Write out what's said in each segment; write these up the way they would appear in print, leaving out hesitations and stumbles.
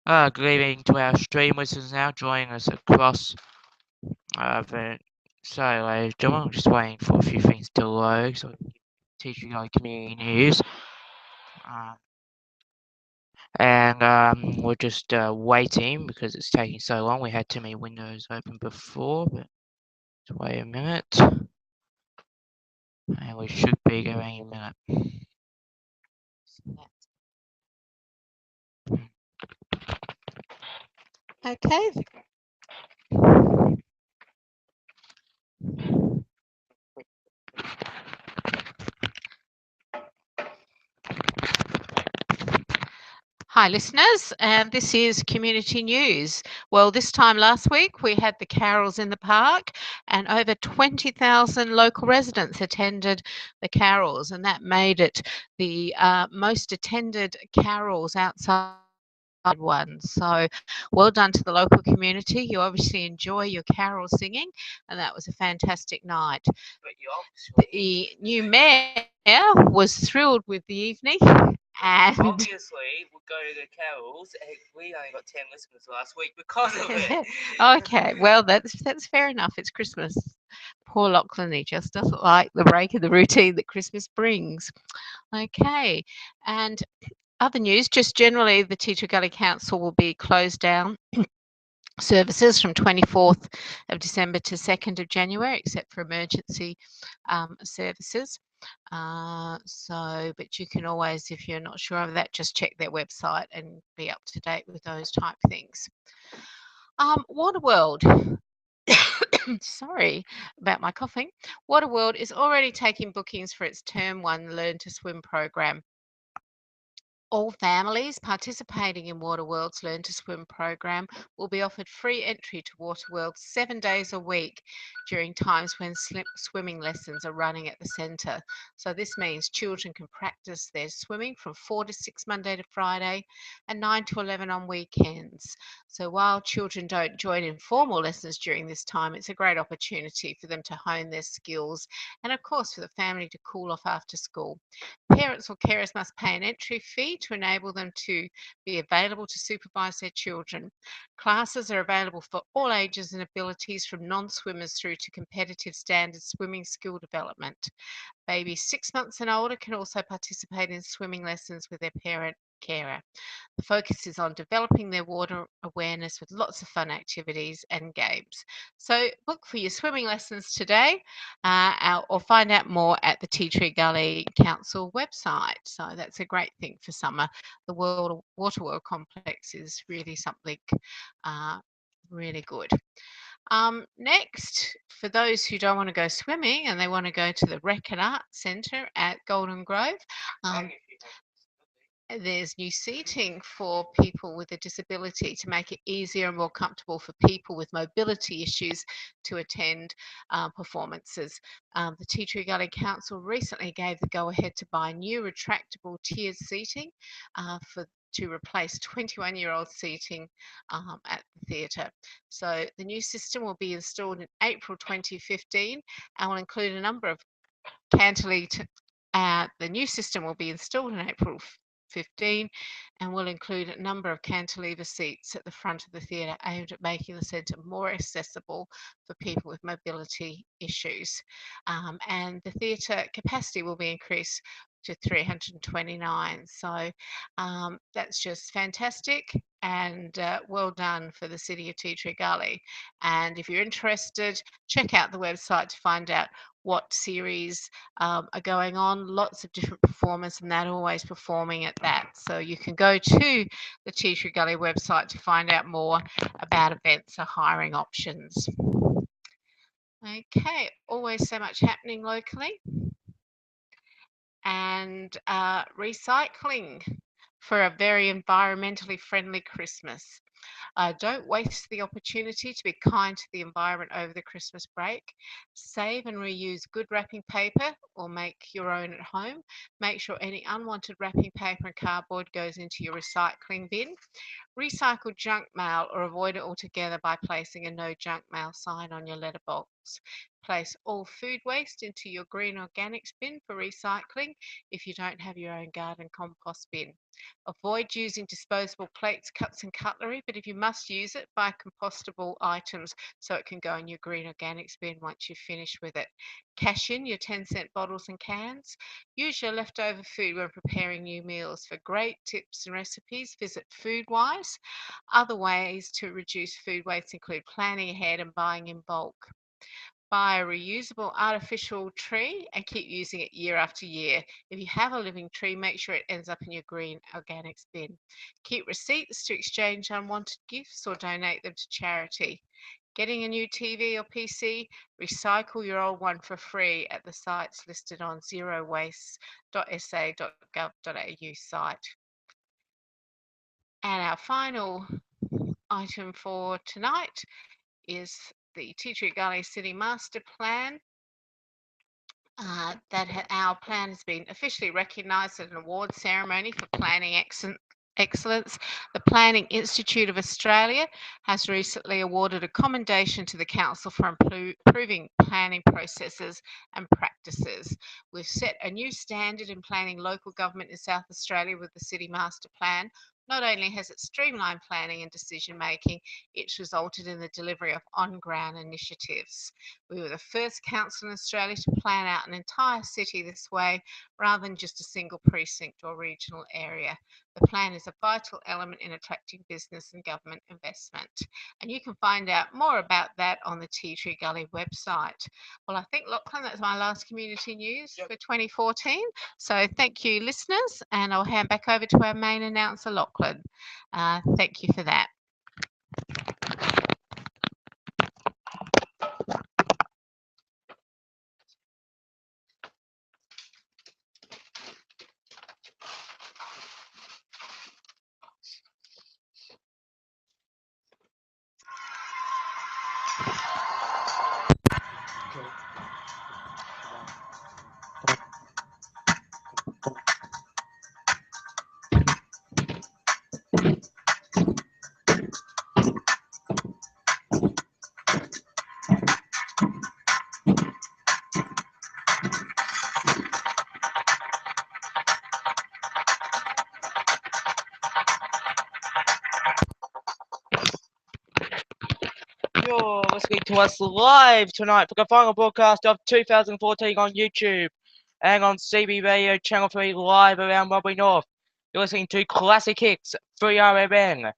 Good evening to our stream listeners now joining us across the. Sorry, ladies and gentlemen, I'm just waiting for a few things to load. So, teaching our community news. Uh, and we're just waiting because it's taking so long. We had too many windows open before, but just wait a minute. And we should be going in a minute. Okay. Hi, listeners, and this is Community News. Well, this time last week we had the carols in the park, and over 20,000 local residents attended the carols, and that made it the most attended carols outside one. So well done to the local community. You obviously enjoy your carol singing, and that was a fantastic night. The new mayor was thrilled with the evening, and Obviously, we'll go to the carols, and we only got 10 listeners last week because of it. okay, well that's fair enough. It's Christmas. Poor Lachlan, he just doesn't like the break in the routine that Christmas brings. Okay, and other news, just generally, the Teacher Gully Council will be closed down services from 24th of December to 2nd of January, except for emergency services. But you can always, if you're not sure of that, just check their website and be up to date with those type things. Waterworld. Sorry about my coughing. Waterworld is already taking bookings for its Term 1 Learn to Swim program. All families participating in Waterworld's Learn to Swim program will be offered free entry to Waterworld 7 days a week during times when swimming lessons are running at the centre. So this means children can practice their swimming from 4 to 6 Monday to Friday and 9 to 11 on weekends. So while children don't join in formal lessons during this time, it's a great opportunity for them to hone their skills and of course for the family to cool off after school. Parents or carers must pay an entry fee to enable them to be available to supervise their children. Classes are available for all ages and abilities from non-swimmers through to competitive standard swimming skill development. Babies 6 months and older can also participate in swimming lessons with their parent carer. The focus is on developing their water awareness with lots of fun activities and games. So book for your swimming lessons today or find out more at the Tea Tree Gully Council website. So that's a great thing for summer. The Water World Complex is really something uh, really good. Next, for those who don't want to go swimming and they want to go to the Rec and Art Centre at Golden Grove, um, there's new seating for people with a disability to make it easier and more comfortable for people with mobility issues to attend performances. The Tea Tree Gully Council recently gave the go-ahead to buy new retractable tiered seating to replace 21-year-old seating at the theatre. So the new system will be installed in April 2015 and will include a number of cantilever. The new system will be installed in April 15 and will include a number of cantilever seats at the front of the theatre aimed at making the centre more accessible for people with mobility issues. And the theatre capacity will be increased to 329. So that's just fantastic and well done for the City of Tea Tree Gully. And if you're interested, check out the website to find out what series are going on. Lots of different performers, and they're always performing at that. So you can go to the Tea Tree Gully website to find out more about events or hiring options. Okay, always so much happening locally. And recycling for a very environmentally friendly Christmas. Don't waste the opportunity to be kind to the environment over the Christmas break. Save and reuse good wrapping paper or make your own at home. Make sure any unwanted wrapping paper and cardboard goes into your recycling bin. Recycle junk mail or avoid it altogether by placing a no junk mail sign on your letterbox. Place all food waste into your green organics bin for recycling if you don't have your own garden compost bin. Avoid using disposable plates, cups, and cutlery, but if you must use it, buy compostable items so it can go in your green organics bin once you've finished with it. Cash in your 10-cent bottles and cans. Use your leftover food when preparing new meals. For great tips and recipes, visit Foodwise. Other ways to reduce food waste include planning ahead and buying in bulk. Buy a reusable artificial tree and keep using it year after year. If you have a living tree, make sure it ends up in your green organics bin. Keep receipts to exchange unwanted gifts or donate them to charity. Getting a new TV or PC, recycle your old one for free at the sites listed on zerowaste.sa.gov.au site. And our final item for tonight is the Tea Tree Gully City Master Plan. Our plan has been officially recognised at an award ceremony for planning excellence. The Planning Institute of Australia has recently awarded a commendation to the Council for improving planning processes and practices. We've set a new standard in planning local government in South Australia with the City Master Plan. Not only has it streamlined planning and decision making, it's resulted in the delivery of on-ground initiatives. We were the first council in Australia to plan out an entire city this way, rather than just a single precinct or regional area. The plan is a vital element in attracting business and government investment. And you can find out more about that on the Tea Tree Gully website. Well, I think, Lachlan, that's my last community news for 2014. So thank you, listeners, and I'll hand back over to our main announcer, Lachlan. Thank you for that. You're listening to us live tonight for the final broadcast of 2014 on YouTube and on CB Radio Channel 3 live around Robbery North. You're listening to Classic Hits 3RMN.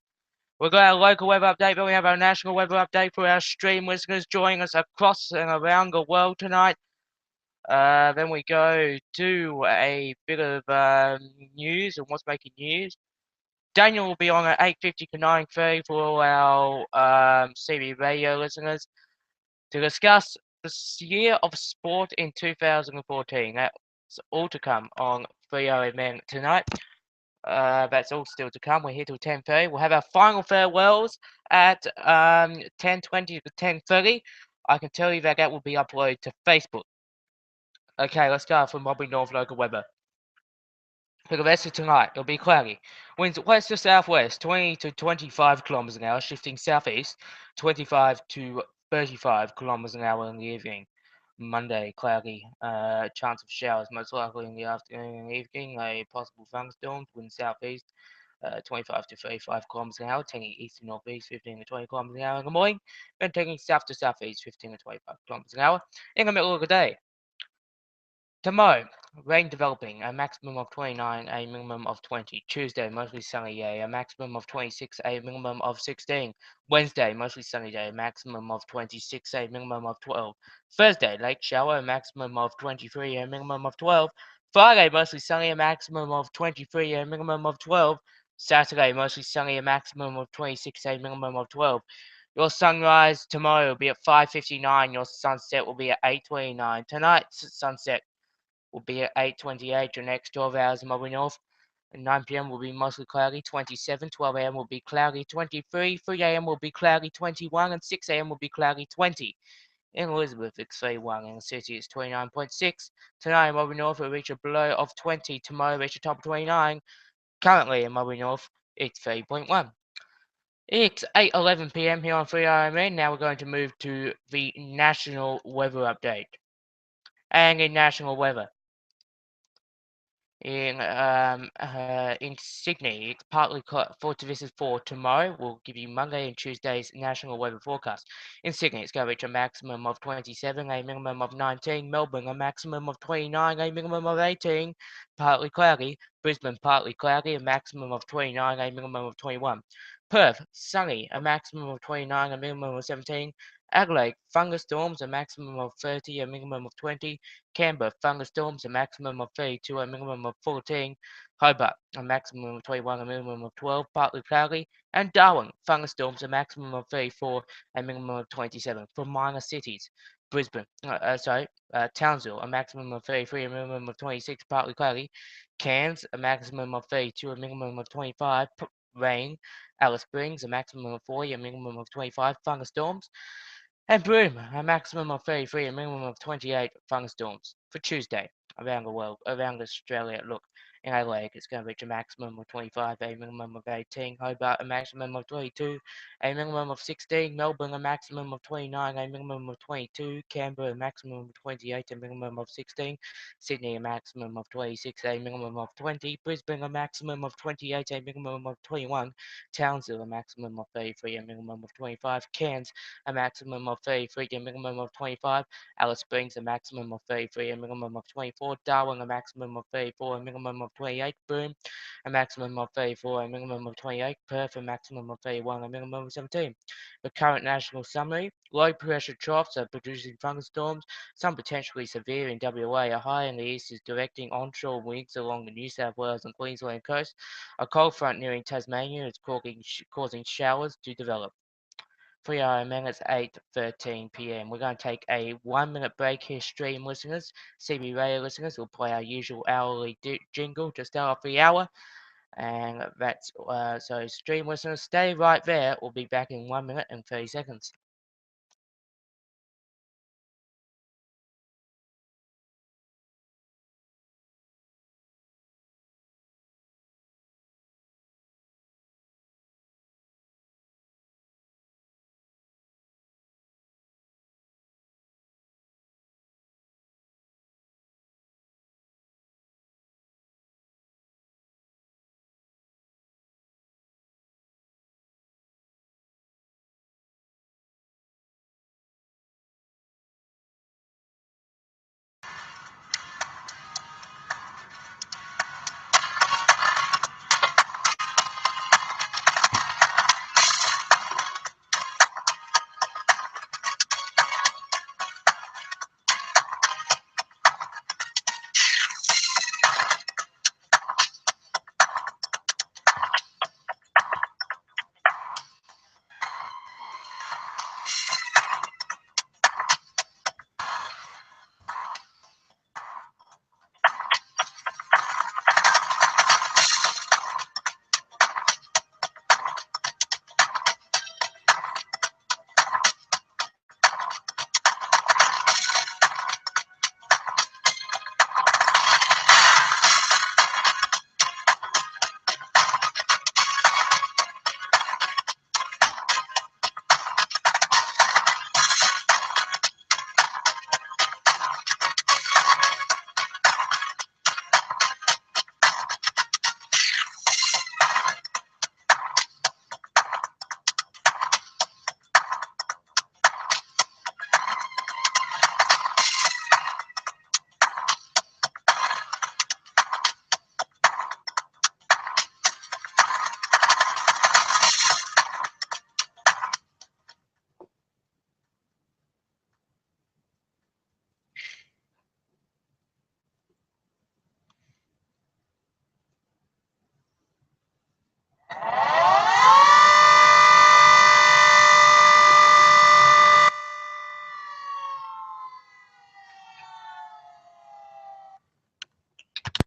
We've got our local weather update, but we have our national weather update for our stream listeners joining us across and around the world tonight. Then we go to a bit of news and what's making news. Daniel will be on at 8:50 to 9:30 for all our CB radio listeners to discuss the year of sport in 2014. That's all to come on 3RMN tonight. That's all still to come. We're here till 10:30. We'll have our final farewells at 10:20 to 10:30. I can tell you that will be uploaded to Facebook. Okay, let's start from Robbery North local weather. For the rest of tonight, it'll be cloudy. Winds west to southwest, 20 to 25 kilometers an hour, shifting southeast, 25 to 35 kilometers an hour in the evening. Monday, cloudy. Chance of showers most likely in the afternoon and evening. A possible thunderstorms. Wind southeast, 25 to 35 kilometers an hour. Taking east to northeast, 15 to 20 kilometers an hour in the morning. Then taking south to southeast, 15 to 25 kilometers an hour in the middle of the day. Tomorrow, rain developing, a maximum of 29, a minimum of 20. Tuesday, mostly sunny day, a maximum of 26, a minimum of 16. Wednesday, mostly sunny day, a maximum of 26, a minimum of 12. Thursday, late shower, a maximum of 23, a minimum of 12. Friday, mostly sunny, a maximum of 23, a minimum of 12. Saturday, mostly sunny, a maximum of 26, a minimum of 12. Your sunrise tomorrow will be at 5:59. Your sunset will be at 8:29. Tonight's sunset will be at 8:28. Your next 12 hours in Robbery North. At 9 p.m. will be mostly cloudy, 27. 12 a.m. will be cloudy, 23. 3 a.m. will be cloudy, 21. And 6 a.m. will be cloudy, 20. In Elizabeth, it's 31. In the city, it's 29.6. Tonight in Robbery North, will reach a below of 20. Tomorrow, reach a top of 29. Currently in Robbery North, it's 30.1. It's 8:11 p.m. here on 3RMN. Now we're going to move to the national weather update. And in national weather, in Sydney, it's partly for this is for tomorrow. We'll give you Monday and Tuesday's national weather forecast. In Sydney, it's going to reach a maximum of 27, a minimum of 19. Melbourne, a maximum of 29, a minimum of 18. Partly cloudy. Brisbane, partly cloudy, a maximum of 29, a minimum of 21. Perth, sunny, a maximum of 29, a minimum of 17. Adelaide, thunderstorms, a maximum of 30, a minimum of 20. Canberra, thunderstorms, a maximum of 32, a minimum of 14. Hobart, a maximum of 21, a minimum of 12, partly cloudy. And Darwin, thunderstorms, a maximum of 34, a minimum of 27. For minor cities, Brisbane, Townsville, a maximum of 33, a minimum of 26, partly cloudy. Cairns, a maximum of 32, a minimum of 25, rain. Alice Springs, a maximum of 40, a minimum of 25, thunderstorms. And Broome, a maximum of 33, a minimum of 28 thunderstorms for Tuesday around the world, around Australia. Look, in Adelaide, it's going to reach a maximum of 25, a minimum of 18. Hobart, a maximum of 22, a minimum of 16. Melbourne, a maximum of 29, a minimum of 22. Canberra, a maximum of 28, a minimum of 16. Sydney, a maximum of 26, a minimum of 20. Brisbane, a maximum of 28, a minimum of 21. Townsville, a maximum of 33, a minimum of 25. Cairns, a maximum of 33, a minimum of 25. Alice Springs, a maximum of 33, a minimum of 24. Darwin, a maximum of 34, a minimum of 28. Broome, a maximum of 34, a minimum of 28. Perth, a maximum of 31, a minimum of 17. The current national summary: low pressure troughs are producing thunderstorms, some potentially severe in WA. A high in the east is directing onshore winds along the New South Wales and Queensland coast. A cold front nearing Tasmania is causing showers to develop. 3RMN, it's 8:13 p.m. We're going to take a 1 minute break here, stream listeners. CB radio listeners, we'll play our usual hourly jingle to start off the hour. And that's so stream listeners, stay right there. We'll be back in 1 minute and 30 seconds.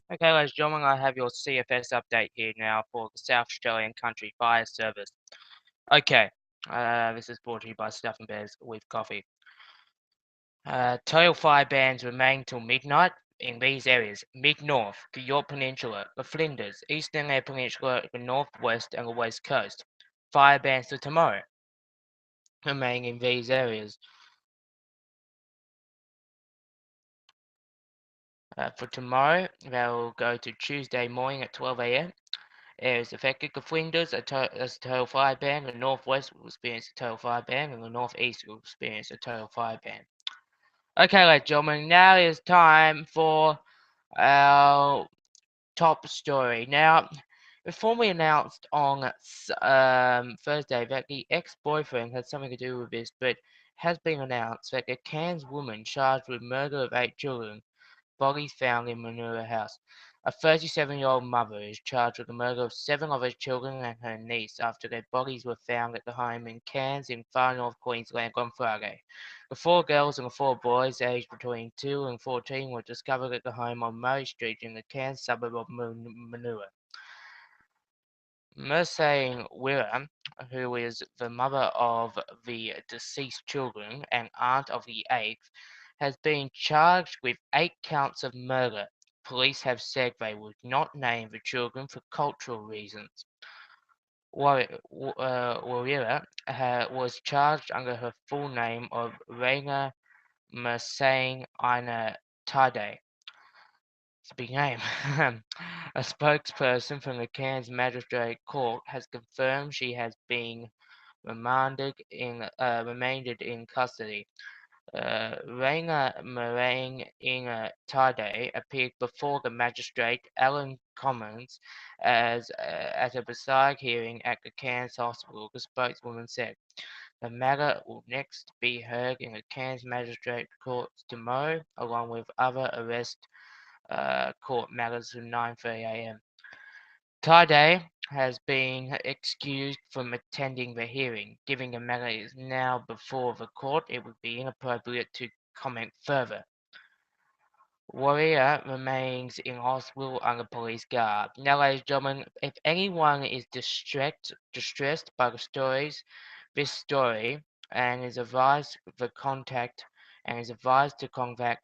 Okay, ladies and gentlemen, I have your CFS update here now for the South Australian Country Fire Service. Okay, this is brought to you by Stuff and Bears with Coffee. Total fire bans remain till midnight in these areas: mid-north, the Yorke Peninsula, the Flinders, Eastern Eyre Peninsula, the northwest and the west coast. fire bans to tomorrow, remaining in these areas. For tomorrow, they'll go to Tuesday morning at 12 a.m. Areas affected: the Flinders, a total fire ban. The northwest will experience a total fire ban, and the northeast will experience a total fire ban. Okay, ladies and gentlemen, now is time for our top story. Now, formally announced on Thursday that the ex-boyfriend had something to do with this, but has been announced that a Cairns woman charged with murder of 8 children, bodies found in Manure House. A 37-year-old mother is charged with the murder of 7 of her children and her niece after their bodies were found at the home in Cairns in far north Queensland on Friday. The 4 girls and the 4 boys, aged between 2 and 14, were discovered at the home on Murray Street in the Cairns suburb of Manure. Mersane Wira, who is the mother of the deceased children and aunt of the 8th, has been charged with 8 counts of murder. Police have said they would not name the children for cultural reasons. Wira was charged under her full name of Raina Mersane Ina Tade. It's a big name. A spokesperson from the Cairns Magistrate Court has confirmed she has been remained in custody. Raina Marang Inga Tade appeared before the magistrate Alan Commons at a beside hearing at the Cairns Hospital, the spokeswoman said. The matter will next be heard in the Cairns Magistrate Court tomorrow, along with other arrest court matters from 9:30 a.m. Tade has been excused from attending the hearing. Given the matter is now before the court, it would be inappropriate to comment further. Warrior remains in hospital under police guard. Now, ladies and gentlemen, if anyone is distressed by this story, and is advised to contact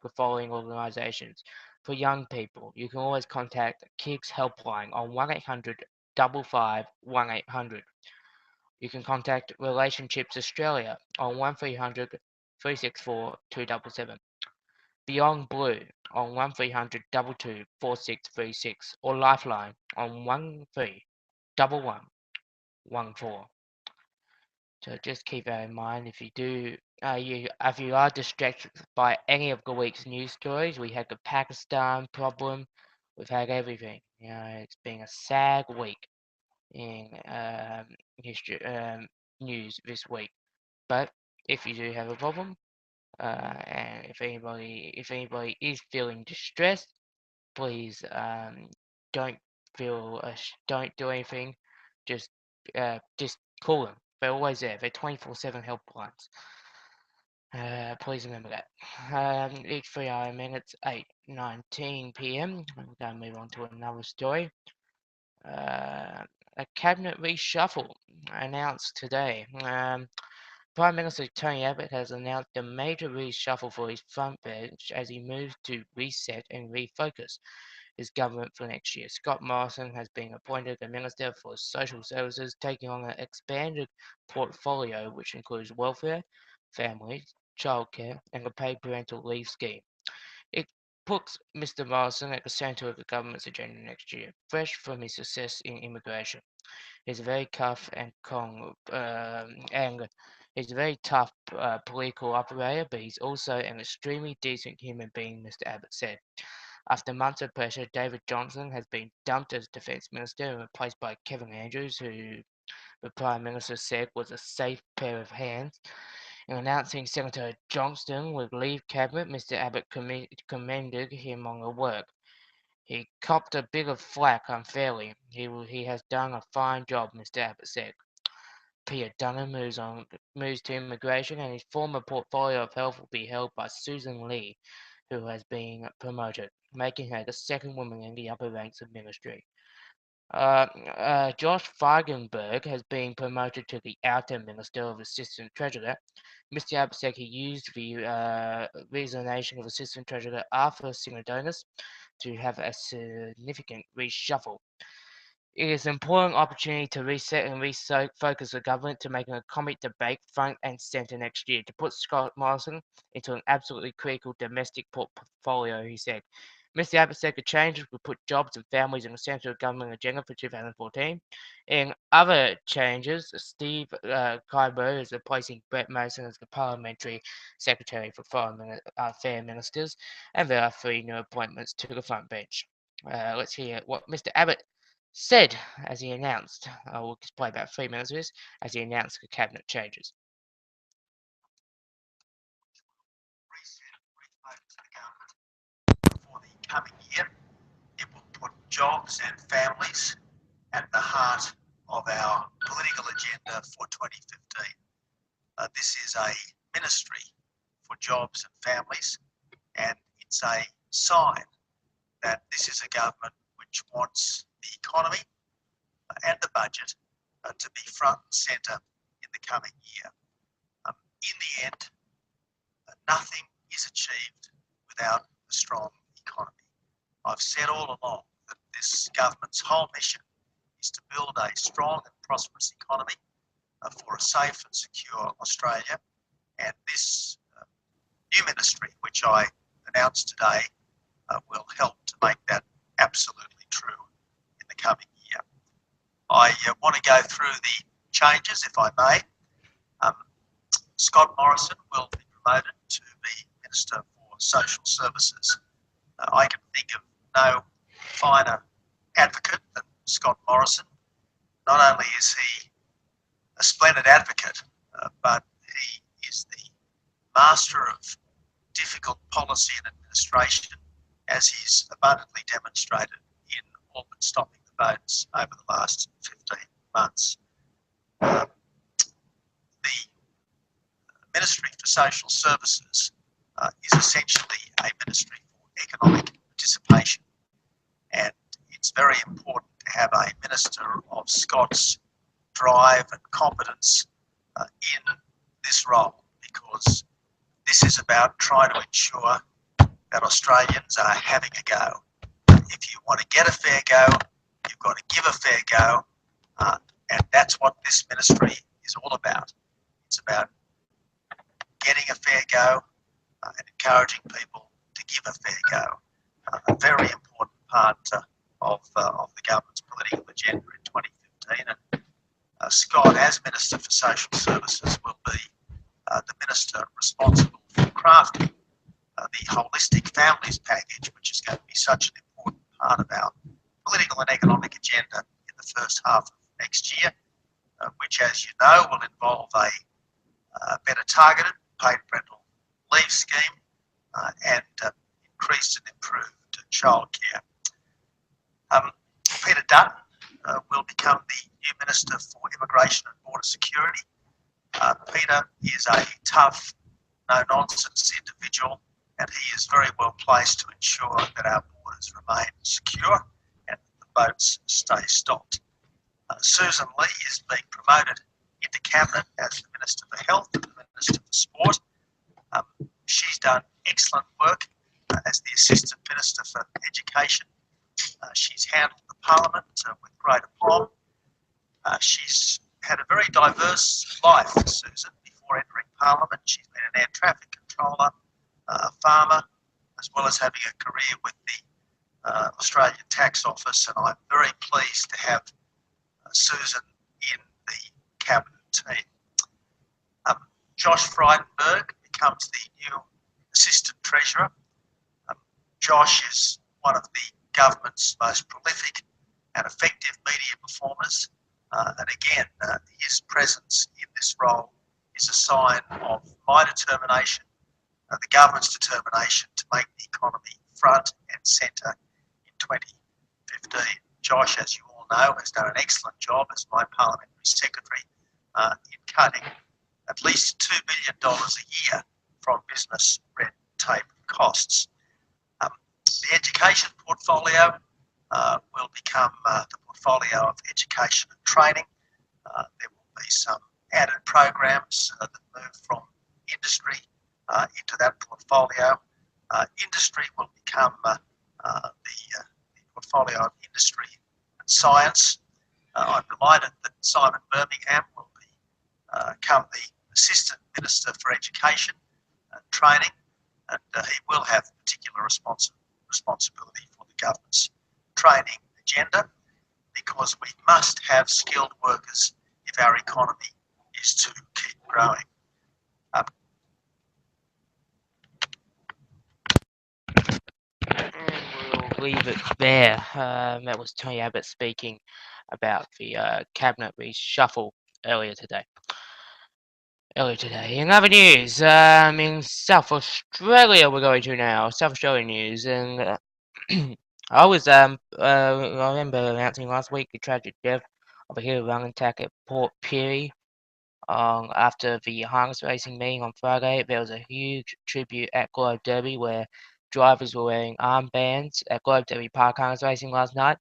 the following organisations. For young people, you can always contact Kids Helpline on 1-800 55 1800. You can contact Relationships Australia on 1300 364 277. Beyond Blue on 1300 22 4636 or Lifeline on 131114. So just keep that in mind. If if you are distracted by any of the week's news stories, we had the Pakistan problem. We've had everything. It's been a sad week in history news this week. But if you do have a problem, and if anybody is feeling distressed, please don't don't do anything. Just call them. They're always there. They're 24/7 helplines. Please remember that. Each 3 minutes, 8:19 p.m. We're going to move on to another story. A cabinet reshuffle announced today. Prime Minister Tony Abbott has announced a major reshuffle for his front bench as he moves to reset and refocus his government for next year. Scott Morrison has been appointed the Minister for Social Services, taking on an expanded portfolio which includes welfare, families, childcare, and the paid parental leave scheme. It puts Mr. Morrison at the centre of the government's agenda next year, fresh from his success in immigration. He's a very tough and he's a very tough political operator, but he's also an extremely decent human being, Mr. Abbott said. After months of pressure, David Johnson has been dumped as Defence Minister and replaced by Kevin Andrews, who the Prime Minister said was a safe pair of hands. In announcing Senator Johnston would leave Cabinet, Mr. Abbott commended him on the work. He copped a bit of flack unfairly. He has done a fine job, Mr. Abbott said. Peter Dutton moves to immigration, and his former portfolio of health will be held by Susan Lee, who has been promoted, making her the second woman in the upper ranks of ministry. Josh Frydenberg has been promoted to the outer Minister of Assistant Treasurer. Mr. Abbott said he used the resignation of Assistant Treasurer Arthur Sinodonis to have a significant reshuffle. It is an important opportunity to reset and refocus the government to make an economic debate front and centre next year, to put Scott Morrison into an absolutely critical domestic portfolio, he said. Mr. Abbott said the changes would put jobs and families in the centre of the government agenda for 2014. In other changes, Steve Kaibo is replacing Brett Mason as the Parliamentary Secretary for Foreign Affairs Ministers, and there are 3 new appointments to the front bench. Let's hear what Mr. Abbott said as he announced, we'll play about 3 minutes of this, as he announced the cabinet changes. For the coming year, it will put jobs and families at the heart of our political agenda for 2015. This is a ministry for jobs and families, and it's a sign that this is a government which wants the economy and the budget to be front and centre in the coming year. In the end, nothing is achieved without a strong economy. I've said all along that this government's whole mission is to build a strong and prosperous economy for a safe and secure Australia, and this new ministry, which I announced today, will help to make that absolutely true in the coming year. I want to go through the changes, if I may. Scott Morrison will be promoted to be Minister for Social Services. I can think of no finer advocate than Scott Morrison. Not only is he a splendid advocate, but he is the master of difficult policy and administration, as he's abundantly demonstrated in all but stopping the votes over the last 15 months. The Ministry for Social Services is essentially a ministry for economic participation, and it's very important to have a minister of Scott's drive and competence in this role, because this is about trying to ensure that Australians are having a go. If you want to get a fair go, you've got to give a fair go, and that's what this ministry is all about. It's about getting a fair go and encouraging people to give a fair go. A very important part of the government's political agenda in 2015. And Scott, as Minister for Social Services, will be the minister responsible for crafting the holistic families package, which is going to be such an important part of our political and economic agenda in the first half of next year, which, as you know, will involve a better targeted paid parental leave scheme and increased and improved childcare. Peter Dutton will become the new Minister for Immigration and Border Security. Peter is a tough, no-nonsense individual, and he is very well placed to ensure that our borders remain secure and the boats stay stopped. Susan Lee is being promoted into Cabinet as the Minister for Health and the Minister for Sport. She's done excellent work as the Assistant Minister for Education. She's handled the Parliament with great aplomb. She's had a very diverse life, Susan. Before entering Parliament, she's been an air traffic controller, a farmer, as well as having a career with the Australian Tax Office, and I'm very pleased to have Susan in the Cabinet team. Josh Frydenberg becomes the new Assistant Treasurer. Josh is one of the government's most prolific and effective media performers, and again, his presence in this role is a sign of my determination, the government's determination to make the economy front and centre in 2015. Josh, as you all know, has done an excellent job as my Parliamentary Secretary in cutting at least $2 billion a year from business red tape costs. The education portfolio will become the portfolio of education and training. There will be some added programs that move from industry into that portfolio. Industry will become the portfolio of industry and science. I'm delighted that Simon Birmingham will become the Assistant Minister for Education and Training, and he will have particular responsibility for the government's training agenda, because we must have skilled workers if our economy is to keep growing. And we'll leave it there. That was Tony Abbott speaking about the cabinet reshuffle earlier today. In other news, in South Australia, we're going to now. South Australian news, and I remember announcing last week the tragic death of a heel lung attack at Port Pirie. After the harness racing meeting on Friday, there was a huge tribute at Globe Derby where drivers were wearing armbands at Globe Derby Park harness racing last night.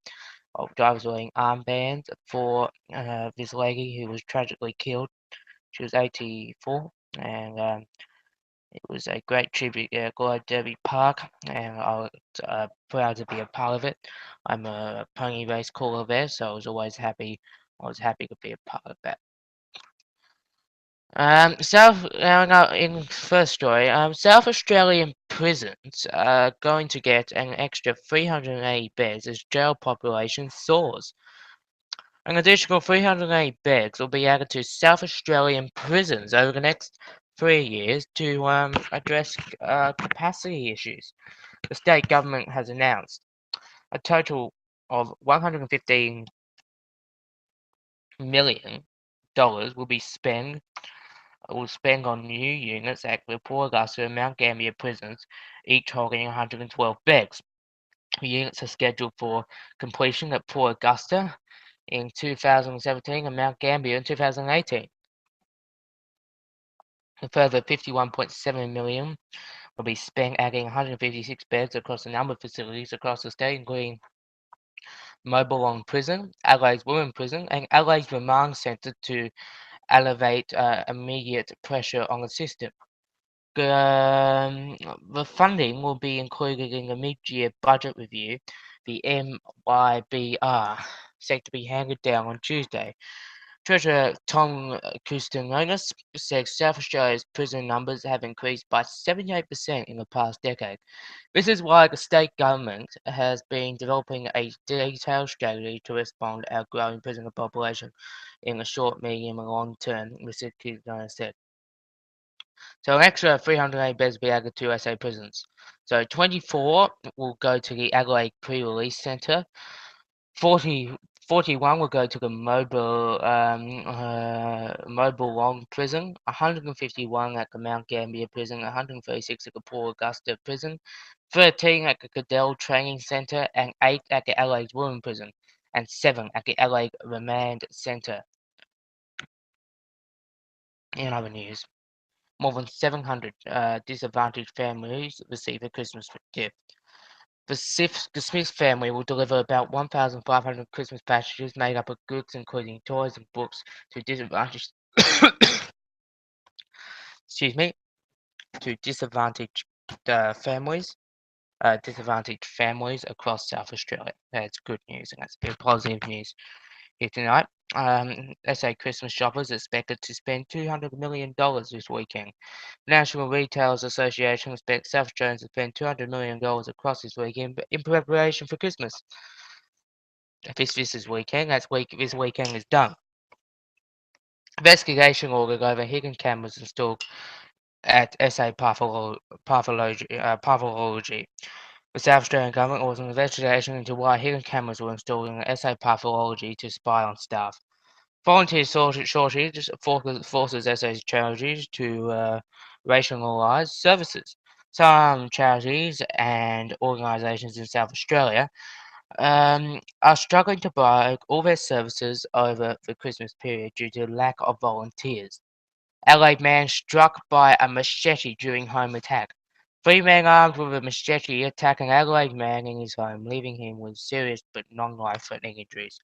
Drivers were wearing armbands for this lady who was tragically killed. She was 84, and it was a great tribute at Globe Derby Park, and I was proud to be a part of it. I'm a pony race caller there, so I was always happy. I was happy to be a part of that. In first story, South Australian prisons are going to get an extra 380 beds as jail population soars. An additional 380 beds will be added to South Australian prisons over the next 3 years to address capacity issues. The state government has announced a total of $115 million will spend on new units at the Port Augusta and Mount Gambier prisons, each holding 112 beds. The units are scheduled for completion at Port Augusta in 2017 and Mount Gambier in 2018. A further $51.7 million will be spent adding 156 beds across a number of facilities across the state, including Mobilong Prison, Adelaide's Women Prison, and Adelaide's Remand Centre to alleviate immediate pressure on the system. The funding will be included in the mid-year budget review, the MYBR, set to be handed down on Tuesday. Treasurer Tom Koutsantonis said South Australia's prison numbers have increased by 78% in the past decade. This is why the state government has been developing a detailed strategy to respond to our growing prisoner population in the short, medium, and long term, Mr. Koutsantonis said. So an extra 308 beds will be added to SA prisons. So 24 will go to the Adelaide Pre-Release Centre, 41 will go to the Mobilong Prison, 151 at the Mount Gambier Prison, 136 at the Port Augusta Prison, 13 at the Cadell Training Centre, and 8 at the Adelaide Women Prison, and 7 at the Adelaide Remand Centre. In other news, more than 700 disadvantaged families receive a Christmas gift. The Smith family will deliver about 1,500 Christmas packages made up of goods including toys and books to disadvantaged disadvantaged families across South Australia. That's good news, and that's very positive news here tonight. SA Christmas shoppers expected to spend $200 million this weekend. The National Retailers Association expects South Australians to spend $200 million across this weekend in preparation for Christmas. This weekend, this weekend is done. Investigation ordered over hidden cameras installed at SA Pathology. The South Australian government orders an investigation into why hidden cameras were installed in SA Pathology to spy on staff. Volunteer shortage forces SA charities to rationalise services. Some charities and organisations in South Australia are struggling to provide all their services over the Christmas period due to lack of volunteers. Adelaide man struck by a machete during home attack. Three men armed with a machete attack an Adelaide man in his home, leaving him with serious but non-life-threatening injuries.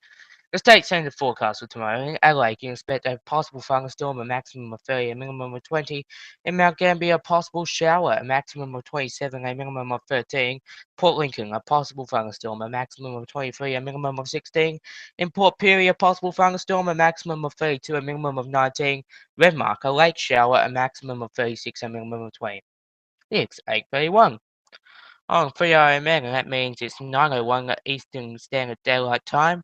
The state centre forecast for tomorrow in Adelaide can expect a possible thunderstorm, a maximum of 30, a minimum of 20. In Mount Gambier, a possible shower, a maximum of 27, a minimum of 13. Port Lincoln, a possible thunderstorm, a maximum of 23, a minimum of 16. In Port Pirie, a possible thunderstorm, a maximum of 32, a minimum of 19. Redmark, a late shower, a maximum of 36, a minimum of 20. It's 8:31 on 3RMN, and that means it's 9:01 Eastern Standard Daylight Time.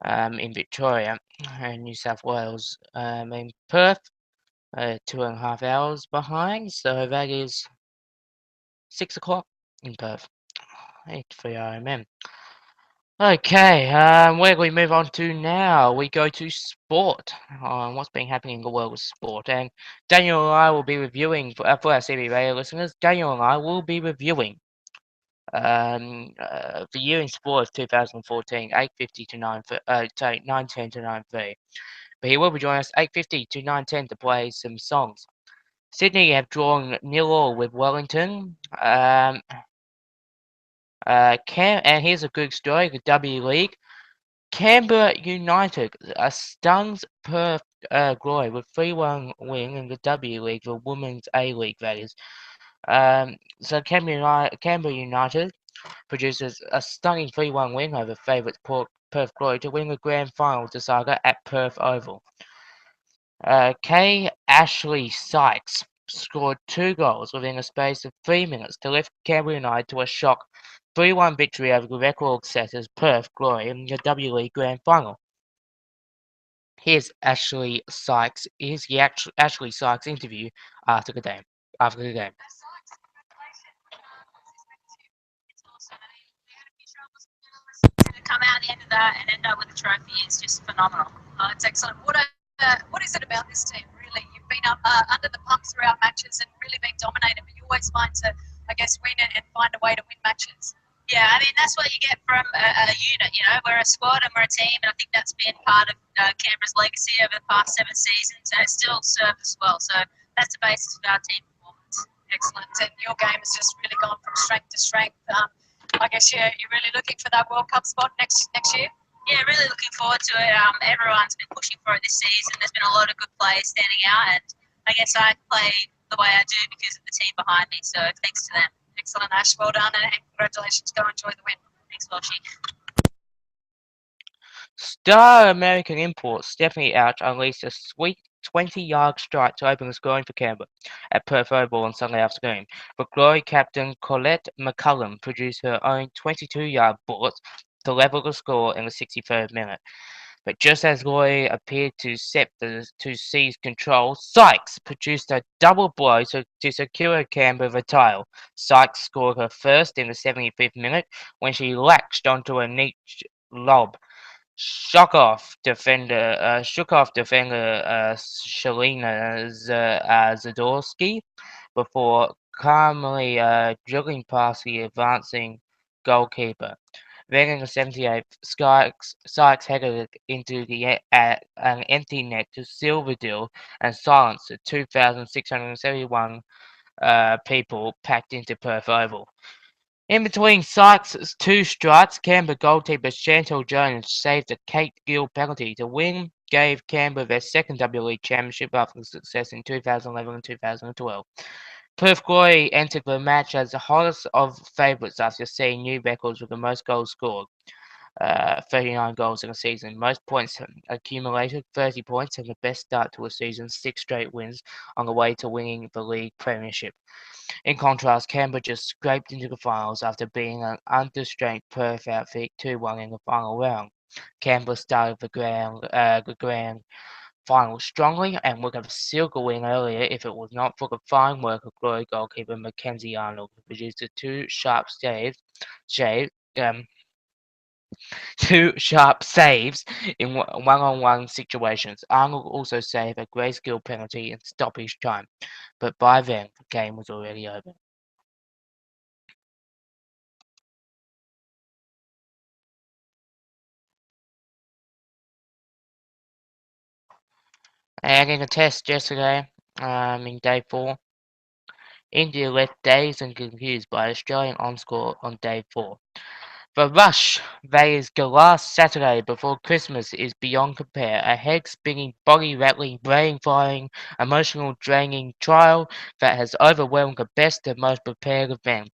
In Victoria and New South Wales. In Perth, 2.5 hours behind, so that is 6 o'clock in Perth. 8:3 Okay, where do we move on to now? We go to sport. What's been happening in the world of sport, and Daniel and I will be reviewing for our CB Radio listeners. Daniel and I will be reviewing the year in sport of 2014, 8:50 to 9:10 to 9:30. But he will be joining us 8:50 to 9:10 to play some songs. Sydney have drawn 0-0 with Wellington. And here's a good story: the W League. Canberra United stuns Perth Glory with 3-1 win in the W League, the Women's A League, that is. So Canberra United produces a stunning 3-1 win over favourites Perth Glory to win the grand final to Saga at Perth Oval. K. Ashley Sykes scored 2 goals within a space of 3 minutes to lift Canberra United to a shock 3-1 victory over the record setters Perth Glory in the W League Grand Final. Here's Ashley Sykes. Here's the Ashley Sykes interview after the game. To come out at the end of that and end up with a trophy is just phenomenal. It's excellent. What is it about this team, really? You've been up under the pump throughout matches and really been dominated, but you always find to, I guess, win it and find a way to win matches. Yeah, I mean, that's what you get from a unit, you know. We're a squad and we're a team, and I think that's been part of Canberra's legacy over the past 7 seasons, and it still serves us well. So that's the basis of our team performance. Excellent. And your game has just really gone from strength to strength. I guess you're really looking for that World Cup spot next year? Yeah, really looking forward to it. Everyone's been pushing for it this season. There's been a lot of good players standing out, and I guess I play the way I do because of the team behind me, so thanks to them. Excellent, Ash. Well done, and congratulations. Go enjoy the win. Thanks, Loshi. Star American Imports Stephanie Ouch unleashed a sweet 20-yard strike to open the scoring for Canberra at Perth Oval on Sunday afternoon, but Glory captain Colette McCullum produced her own 22-yard bullet to level the score in the 63rd minute. But just as Glory appeared to seize control, Sykes produced a double blow to secure Canberra the title. Sykes scored her first in the 75th minute when she latched onto a neat lob. Shook off defender Shalina Zadorsky before calmly dribbling past the advancing goalkeeper. Then in the 78th, Sykes headed it into an empty net to seal the deal and silence the 2,671 people packed into Perth Oval. In between Sykes' 2 strikes, Canberra goalkeeper Chantal Jones saved a Kate Gill penalty to win, gave Canberra their second W League championship after success in 2011 and 2012. Perth Glory entered the match as the hottest of favourites after seeing new records with the most goals scored. 39 goals in a season, most points accumulated, 30 points, and the best start to a season, 6 straight wins on the way to winning the league premiership. In contrast, Canberra just scraped into the finals after beating an understrength Perth outfit 2-1 in the final round. Canberra started the grand final strongly and would have sealed the win earlier if it was not for the fine work of Glory goalkeeper Mackenzie Arnold, who produced two sharp saves in one-on-one situations. Arnold also saved a great skill penalty in stoppage time, but by then the game was already over. And in a test yesterday, in day 4, India left dazed and confused by Australian onslaught on day 4. The rush that is the last Saturday before Christmas is beyond compare. A head-spinning, body-rattling, brain-firing, emotional-draining trial that has overwhelmed the best and most prepared of men.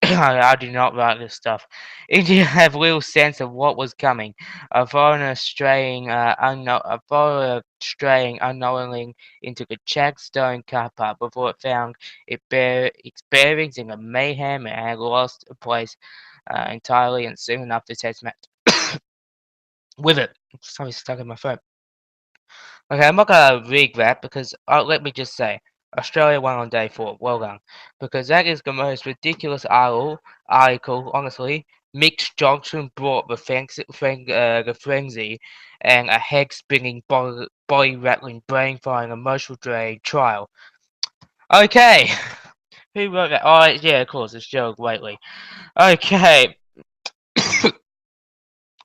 I do not write this stuff. India have little sense of what was coming. A foreigner straying unknowingly into the Chadstone car park before it found its bearings in a mayhem and had lost place entirely, and soon enough the test match with it. Something stuck in my throat. Okay, I'm not gonna read that because let me just say, Australia won on day 4. Well done, because that is the most ridiculous article. Honestly, Mitch Johnson brought the frenzy and a head-spinning, body-rattling, brain-firing, emotional drain trial. Okay, who wrote that? Oh, yeah, of course, it's Gerald Whateley. Okay.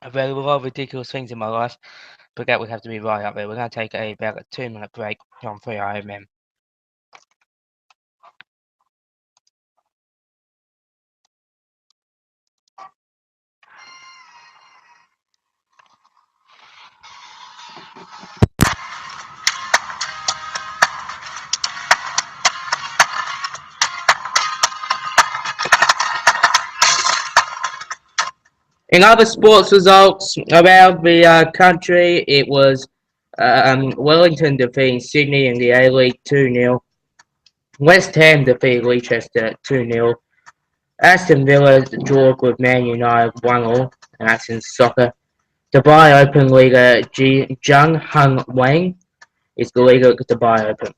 I've read a lot of ridiculous things in my life, but that would have to be right up there. We're going to take about a 2-minute break on 3IMM. In other sports results around the country, it was Wellington defeating Sydney in the A-League 2-0. West Ham defeated Leicester 2-0. Aston Villa drew with Man United 1-1, and that's in soccer. Dubai Open leader Jung Hung Wang is the leader of Dubai Open.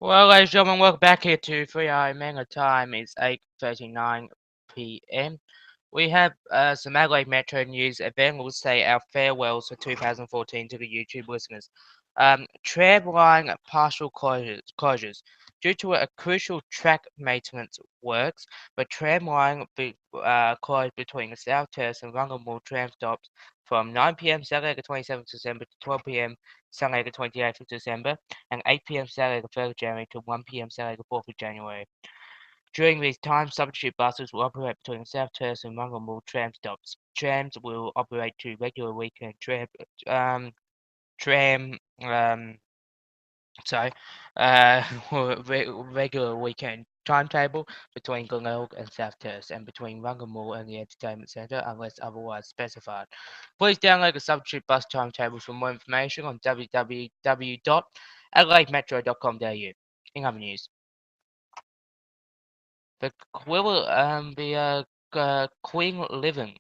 Well, ladies and gentlemen, welcome back here to 3i Manga. Time is 8:39 p.m. We have some Adelaide Metro news, and then we'll say our farewells for 2014 to the YouTube listeners. Tramline partial closures. Due to a crucial track maintenance works, the tramline closed between the South Terrace and Rungamore tram stops from 9 p.m. Saturday the 27th December to 12 p.m. Sunday the 28th of December, and 8 p.m. Saturday the 3rd of January to 1 p.m. Saturday the 4th of January. During these times, substitute buses will operate between South Terrace and Rungamore tram stops. Trams will operate to regular weekend regular weekend timetable between Glenelg and South Terrace and between Rungamore and the Entertainment Centre unless otherwise specified. Please download the substitute bus timetables for more information on www.adelaidemetro.com.au. In other news, the Queen Living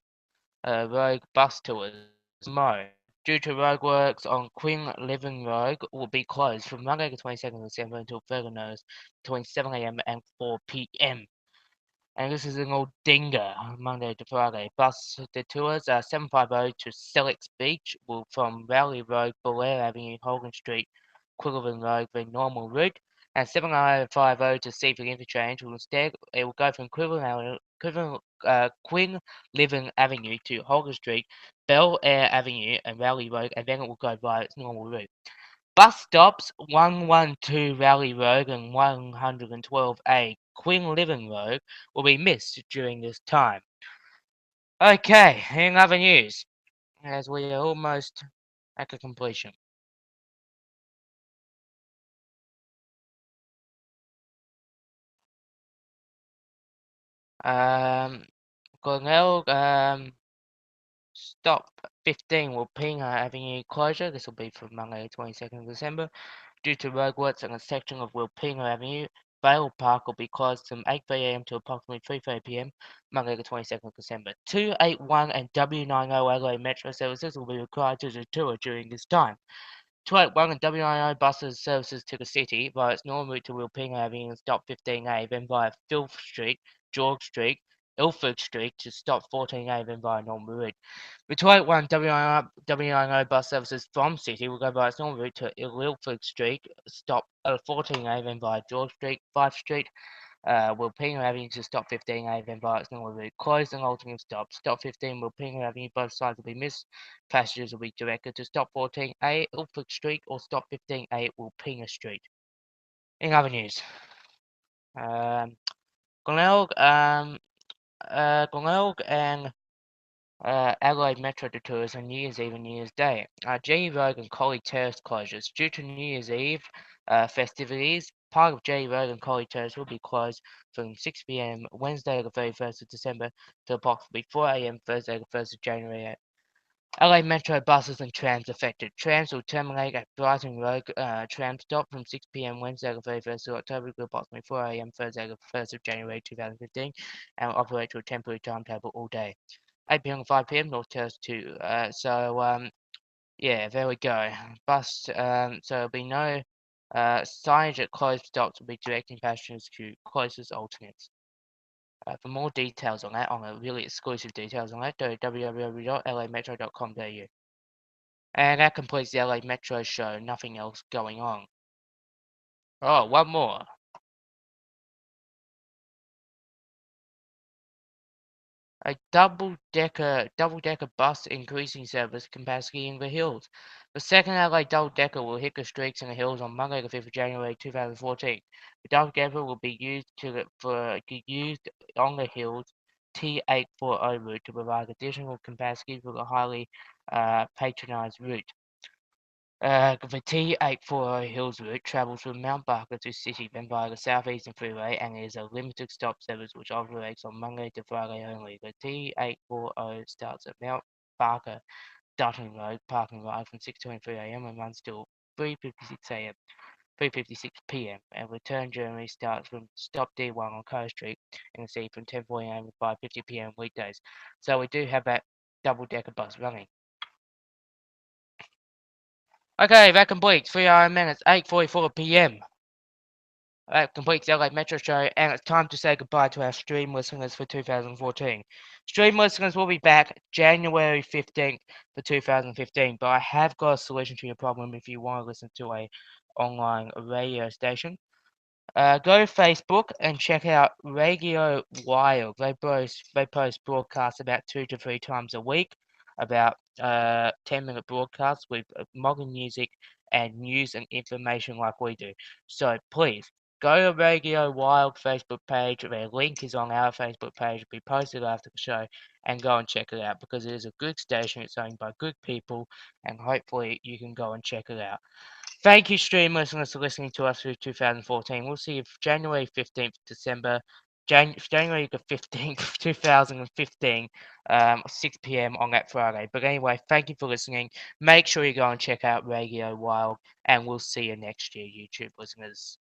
Road bus tours tomorrow. Due to roadworks on Queen Living Road will be closed from Monday the 22nd of December until further notice between 7 a.m. and 4 p.m. And this is an old dinger, Monday to Friday. Bus detours are 750 to Sellex Beach, from Rowley Road, Blair Avenue, Hogan Street, Quillivan Road, the normal route. And 7050 to Seaford Interchange will instead, it will go from Quinlivan Avenue to Hogan Street, Bel Air Avenue, and Rowley Road, and then it will go via its normal route. Bus stops 112 Rowley Road and 112A Quinlivan Road will be missed during this time. Okay, in other news, as we are almost at the completion. Cornell, stop 15 will Pinga Avenue closure. This will be for Monday, 22nd of December. Due to roadworks on a section of Wilpinga Avenue, Vale Park will be closed from 8 p.m. to approximately 3:30 p.m. Monday, the 22nd of December. 281 and W90 LA Metro services will be required to detour during this time. 281 and W90 buses services to the city via its normal route to Wilpinga Avenue and stop 15A, then via Filth Street, George Street, Ilford Street to stop 14A, then via normal route. The 281 W90 bus services from City will go by its normal route to Ilford Street, stop 14A, then via George Street, 5th Street, Wilpinga Avenue to stop 15A, then via its normal route. Closed and alternative stops. Stop 15 Wilpinga Avenue, both sides will be missed. Passengers will be directed to stop 14A, Ilford Street, or stop 15A, Wilpinga Street. In other news, Glenelg and Adelaide Metro detours on New Year's Eve and New Year's Day. G Road and Collie Terrace closures. Due to New Year's Eve festivities, part of G Road and Collie Terrace will be closed from 6 p.m. Wednesday, the 31st of December, to approximately 4 a.m. Thursday, the 1st of January. LA Metro buses and trams affected. Trams will terminate at Brighton Road tram stop from 6 p.m. Wednesday, the 31st of October to approximately 4 a.m. Thursday, the 1st of January 2015, and will operate to a temporary timetable all day. 8 p.m. to 5 p.m. North Terrace 2. Yeah, there we go. Bus, so there'll be no signage at closed stops will be directing passengers to closest alternates. For more details on that, on the really exclusive details on that, go to www.lametro.com.au. And that completes the LA Metro show. Nothing else going on. Oh, one more. A double-decker bus increasing service capacity in the hills. The second LA double-decker will hit the streets in the hills on Monday, the 5th of January 2014. The double-decker will be used on the hills T840 route to provide additional capacity for the highly patronized route. The T840 Hills route travels from Mount Barker to City, then via the Southeastern Freeway, and is a limited stop service which operates on Monday to Friday only. The T840 starts at Mount Barker, Dutton Road, parking right from 6:23 a.m. and runs till 3:56 p.m. and return journey starts from stop D1 on Coast Street in the city from 10:40 a.m. to 5:50 p.m. weekdays. So we do have that double-decker bus running. Okay, that completes 3 hour minutes, 8:44 p.m. That completes the LA Metro show, and it's time to say goodbye to our stream listeners for 2014. Stream listeners will be back January 15th for 2015, but I have got a solution to your problem if you want to listen to a online radio station. Go to Facebook and check out Radio Wild. They post broadcasts about 2 to 3 times a week, about 10-minute broadcasts with modern music and news and information like we do. So please go to Radio Wild Facebook page. Their link is on our Facebook page. It'll be posted after the show, and go and check it out because it is a good station. It's owned by good people, and hopefully you can go and check it out. Thank you, stream listeners, for listening to us through 2014. We'll see you January 15th, January the 15th, 2015, 6 p.m. on that Friday. But anyway, thank you for listening. Make sure you go and check out Radio Wild, and we'll see you next year, YouTube listeners.